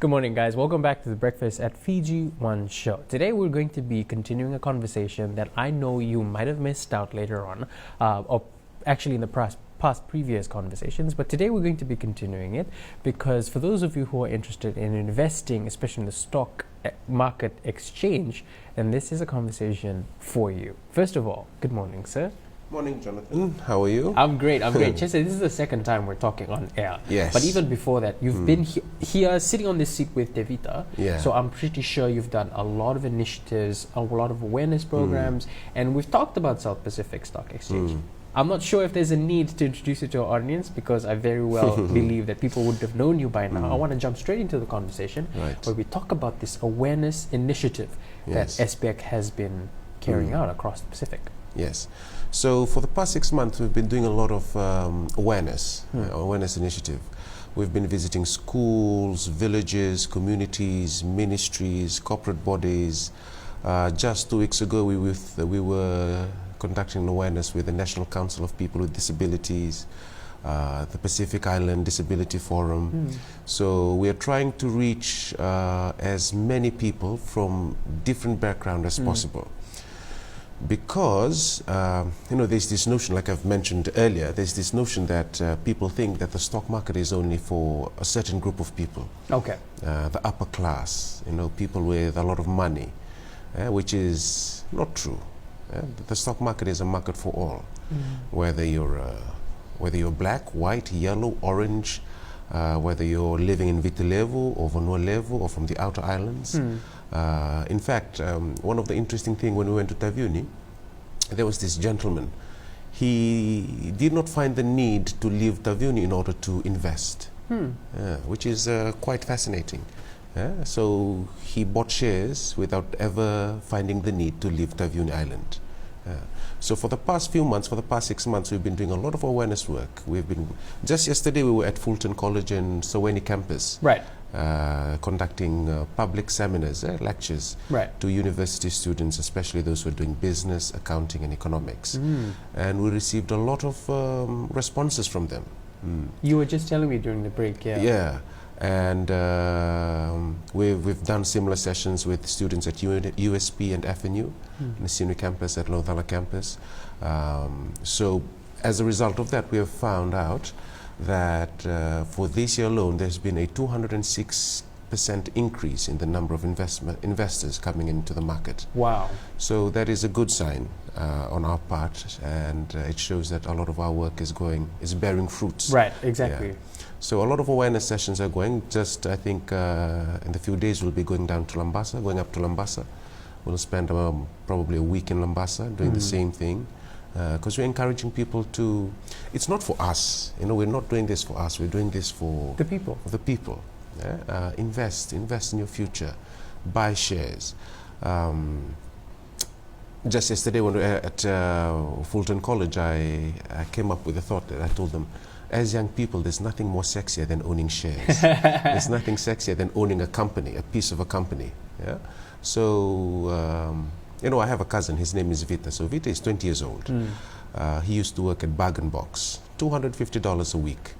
Good morning, guys. Welcome back to the Breakfast at Fiji One show. Today, we're going to be continuing a conversation that I know you might have missed out later on, or actually in the past previous conversations. But today, we're going to be continuing it because for those of you who are interested in investing, especially in the stock market exchange, then this is a conversation for you. First of all, good morning, sir. Morning, Jonathan. How are you? I'm great. Chester, this is the second time we're talking on air. Yes. But even before that, you've been here sitting on this seat with Devita. Yeah. So I'm pretty sure you've done a lot of initiatives, a lot of awareness programs, and we've talked about South Pacific Stock Exchange. I'm not sure if there's a need to introduce you to our audience because I very well believe that people would have known you by now. I want to jump straight into the conversation where we talk about this awareness initiative that SPEC has been carrying out across the Pacific. Yes. So for the past 6 months, we've been doing a lot of awareness initiative. We've been visiting schools, villages, communities, ministries, corporate bodies. Just 2 weeks ago, we were conducting awareness with the National Council of People with Disabilities, the Pacific Island Disability Forum. So we are trying to reach as many people from different backgrounds as possible. Because, there's this notion, like I've mentioned earlier, there's this notion that people think that the stock market is only for a certain group of people. Okay. The upper class, people with a lot of money, which is not true. The stock market is a market for all, whether you're black, white, yellow, orange, whether you're living in Vitilevu or Vanuatu or from the outer islands. In fact, one of the interesting things when we went to Taveuni, there was this gentleman. He did not find the need to leave Taveuni in order to invest, which is quite fascinating. So he bought shares without ever finding the need to leave Taveuni Island. So for the past few months, for the past 6 months, we've been doing a lot of awareness work. Just yesterday we were at Fulton College and Soweni campus. Right. Conducting public seminars, lectures to university students, especially those who are doing business, accounting and economics. And we received a lot of responses from them. You were just telling me during the break, Yeah. And we've done similar sessions with students at USP and FNU, the senior campus at Lothala campus. So as a result of that, we have found out that for this year alone, there's been a 206% increase in the number of investors coming into the market. Wow. So that is a good sign on our part, and it shows that a lot of our work is bearing fruits. Right, exactly. Yeah. So a lot of awareness sessions are going. Just, I think, in a few days, we'll be going up to Lambasa. We'll spend probably a week in Lambasa doing the same thing. Because we're encouraging people to, it's not for us, we're not doing this for us, we're doing this for the people. Invest in your future, buy shares. Just yesterday when we were at Fulton College, I came up with a thought that I told them, as young people, there's nothing more sexier than owning shares. There's nothing sexier than owning a company, a piece of a company. Yeah? So, I have a cousin, his name is Vita. So Vita is 20 years old. He used to work at Bargain Box, $250 a week.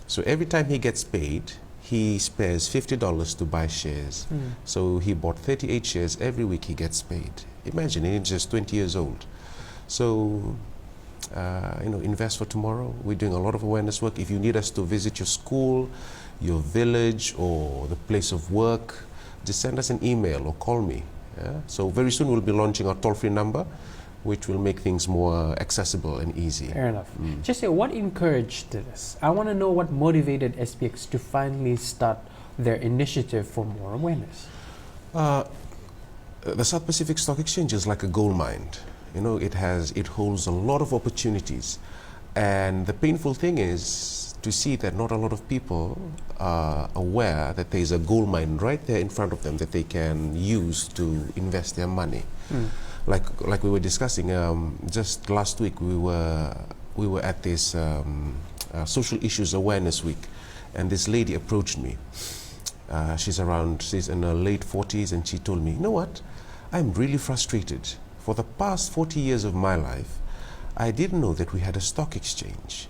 So every time he gets paid, he spares $50 to buy shares. So he bought 38 shares every week he gets paid. Imagine, he's just 20 years old. So, invest for tomorrow. We're doing a lot of awareness work. If you need us to visit your school, your village, or the place of work, just send us an email or call me. Yeah? So very soon we'll be launching our toll-free number, which will make things more accessible and easy. Fair enough. Just say, what encouraged this? I want to know what motivated SPX to finally start their initiative for more awareness. The South Pacific Stock Exchange is like a gold mine. It holds a lot of opportunities. And the painful thing is to see that not a lot of people are aware that there is a gold mine right there in front of them that they can use to invest their money. Like we were discussing, just last week we were at this social issues awareness week, and this lady approached me. She's in her late 40s, and she told me, you know what, I'm really frustrated. For the past 40 years of my life, I didn't know that we had a stock exchange.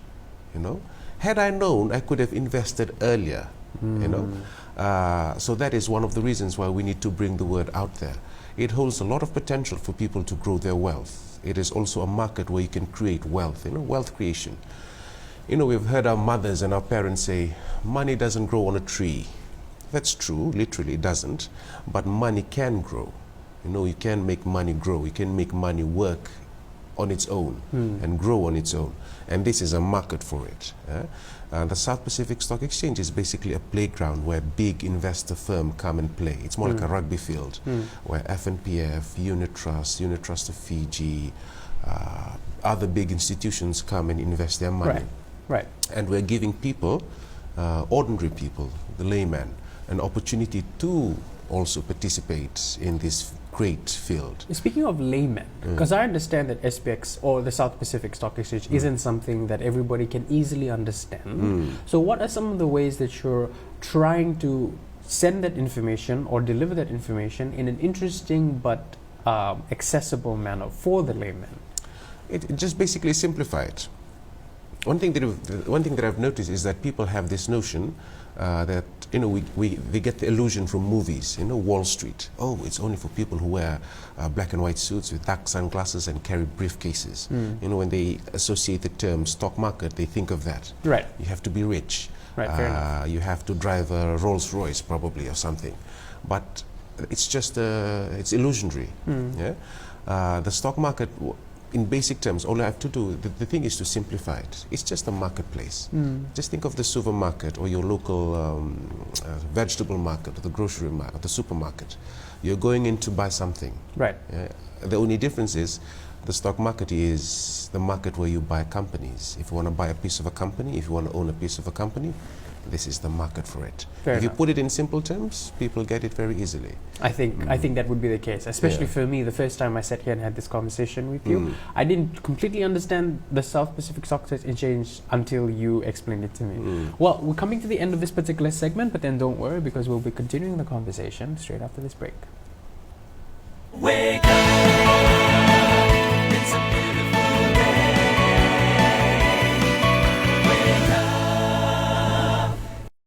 Had I known, I could have invested earlier. you know. So that is one of the reasons why we need to bring the word out there. It holds a lot of potential for people to grow their wealth. It is also a market where you can create wealth, you know, wealth creation. You know, we've heard our mothers and our parents say, money doesn't grow on a tree. That's true, literally it doesn't, but money can grow. You know, you can make money grow, you can make money work on its own and grow on its own. And this is a market for it. The South Pacific Stock Exchange is basically a playground where big investor firms come and play. It's more like a rugby field where FNPF, Unit Trust of Fiji, other big institutions come and invest their money. Right. And we're giving people, ordinary people, the layman, an opportunity to also participate in this great field. Speaking of laymen, because I understand that SPX or the South Pacific Stock Exchange isn't something that everybody can easily understand. So what are some of the ways that you're trying to send that information or deliver that information in an interesting but accessible manner for the layman? It just basically simplify it. One thing that I've noticed is that people have this notion that, you know, they get the illusion from movies, you know, Wall Street. Oh, it's only for people who wear black and white suits with dark sunglasses and carry briefcases. You know, when they associate the term stock market, they think of that. Right. You have to be rich. Right, fair enough. You have to drive a Rolls Royce probably or something. But it's just, it's illusionary. Yeah? The stock market, in basic terms, all I have to do, the thing is to simplify it. It's just a marketplace. Just think of the supermarket or your local vegetable market or the grocery market, the supermarket. You're going in to buy something. Right. The only difference is the stock market is the market where you buy companies. If you want to buy a piece of a company, if you want to own a piece of a company, this is the market for it. If you put it in simple terms, people get it very easily. I think that would be the case, especially for me. The first time I sat here and had this conversation with you, I didn't completely understand the South Pacific Stock Exchange until you explained it to me. Well, we're coming to the end of this particular segment, but then don't worry, because we'll be continuing the conversation straight after this break. Wake